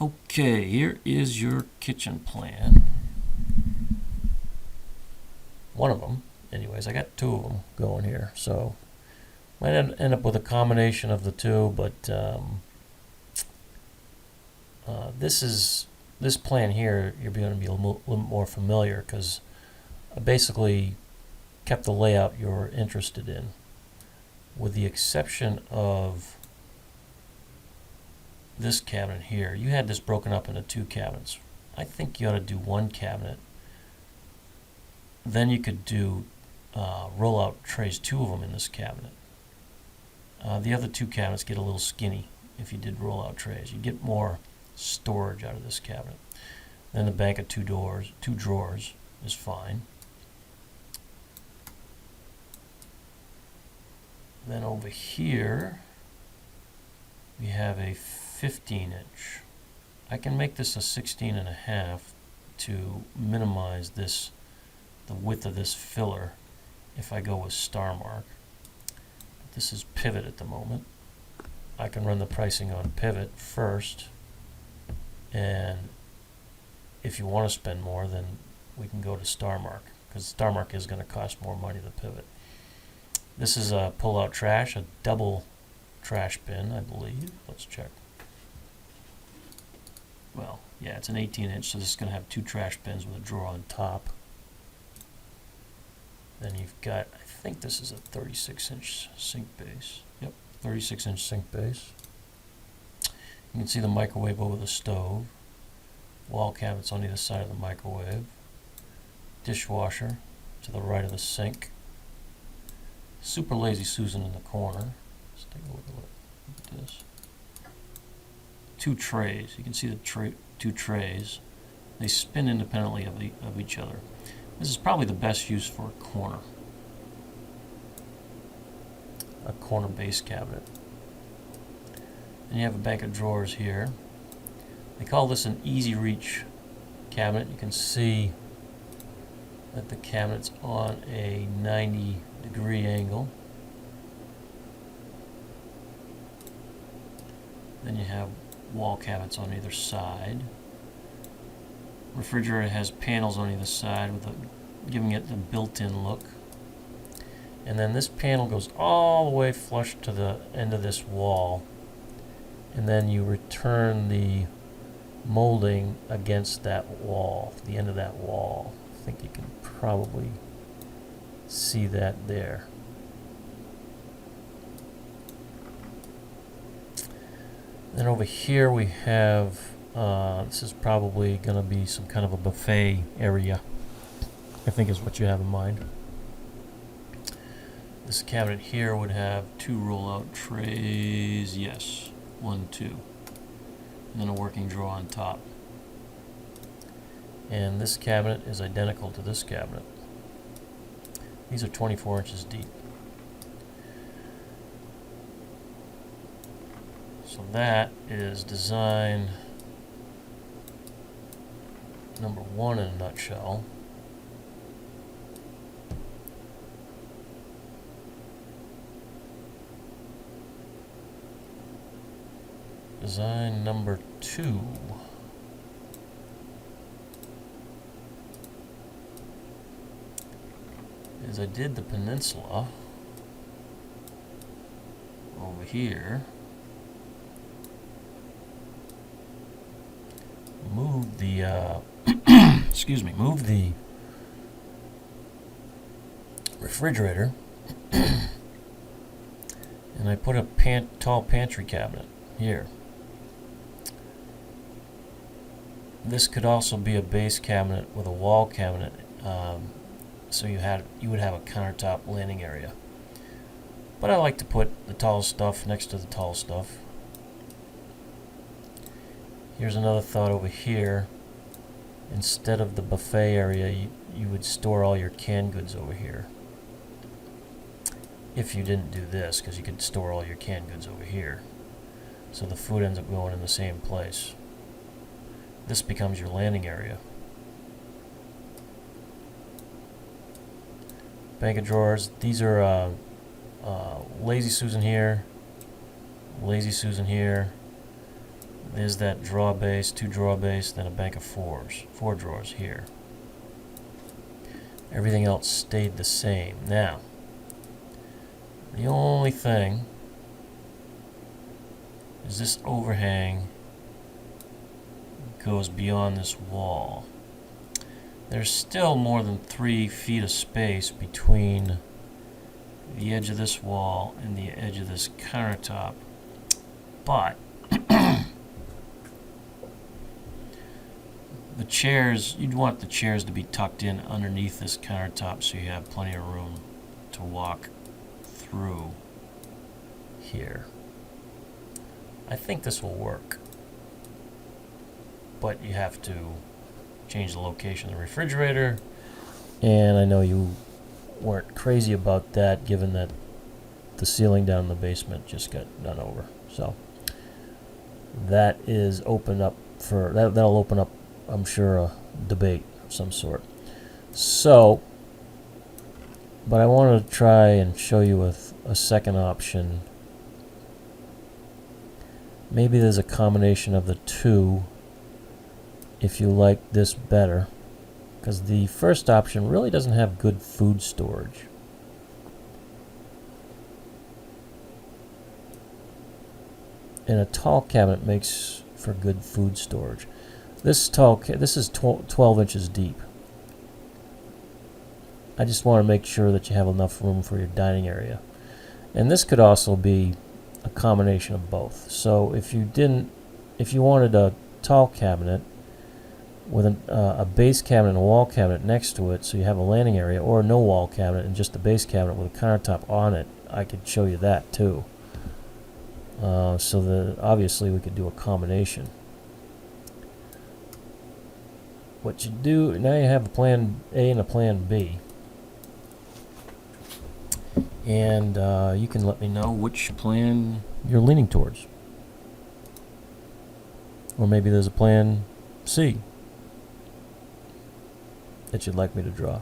Okay, here is your kitchen plan. One of them, anyways. I got two of them going here, so might end up with a combination of the two. But this plan here, you're going to be a little more familiar because I basically kept the layout you're interested in, with the exception of this cabinet here. You had this broken up into two cabinets. I think you ought to do one cabinet. Then you could do roll-out trays, two of them in this cabinet. The other two cabinets get a little skinny if you did roll-out trays. You get more storage out of this cabinet. Then the bank of two drawers is fine. Then over here we have a 15-inch. I can make this a 16.5 to minimize this, the width of this filler, if I go with Star Mark. This is Pivot at the moment. I can run the pricing on Pivot first, and if you want to spend more, then we can go to Star Mark, because Star Mark is going to cost more money than Pivot. This is a pull-out trash, a double trash bin, I believe. Let's check. Well, yeah, it's an 18-inch, so this is going to have two trash bins with a drawer on top. Then you've got, I think this is a 36-inch sink base. Yep, 36-inch sink base. You can see the microwave over the stove. Wall cabinets on either side of the microwave. Dishwasher to the right of the sink. Super Lazy Susan in the corner. Let's take a look at this. Two trays. You can see the two trays. They spin independently of each other. This is probably the best use for a corner base cabinet. And you have a bank of drawers here. They call this an easy reach cabinet. You can see that the cabinet's on a 90-degree angle. Then you have wall cabinets on either side. Refrigerator has panels on either side, giving it the built-in look. And then this panel goes all the way flush to the end of this wall, and then you return the molding against that wall, the end of that wall. I think you can probably see that there. Then over here we have, this is probably going to be some kind of a buffet area, I think is what you have in mind. This cabinet here would have two roll-out trays, yes, 1, 2, and then a working drawer on top. And this cabinet is identical to this cabinet. These are 24 inches deep. So that is design number 1 in a nutshell. Design number 2. Is I did the peninsula over here. Move the excuse me, move the refrigerator and I put a tall pantry cabinet here. This could also be a base cabinet with a wall cabinet, so you would have a countertop landing area. But I like to put the tall stuff next to the tall stuff. Here's another thought over here. Instead of the buffet area, you would store all your canned goods over here. If you didn't do this, because you could store all your canned goods over here. So the food ends up going in the same place. This becomes your landing area. Bank of drawers. These are Lazy Susan here, Lazy Susan here. There's that drawer base, 2 drawer base, then a bank of 4s, 4 drawers here. Everything else stayed the same. Now, the only thing is this overhang goes beyond this wall. There's still more than 3 feet of space between the edge of this wall and the edge of this countertop, but the chairs, you'd want the chairs to be tucked in underneath this countertop so you have plenty of room to walk through here. I think this will work, but you have to change the location of the refrigerator, and I know you weren't crazy about that given that the ceiling down in the basement just got done over. So that is open up for that'll open up, I'm sure, a debate of some sort. So, but I want to try and show you a second option. Maybe there's a combination of the two if you like this better, because the first option really doesn't have good food storage. And a tall cabinet makes for good food storage. This is 12 inches deep. I just want to make sure that you have enough room for your dining area. And this could also be a combination of both. So if you wanted a tall cabinet with a base cabinet and a wall cabinet next to it, so you have a landing area, or no wall cabinet and just a base cabinet with a countertop on it, I could show you that too. So that obviously we could do a combination. What you do now, you have a plan A and a plan B, and you can let me know which plan you're leaning towards, or maybe there's a plan C that you'd like me to draw.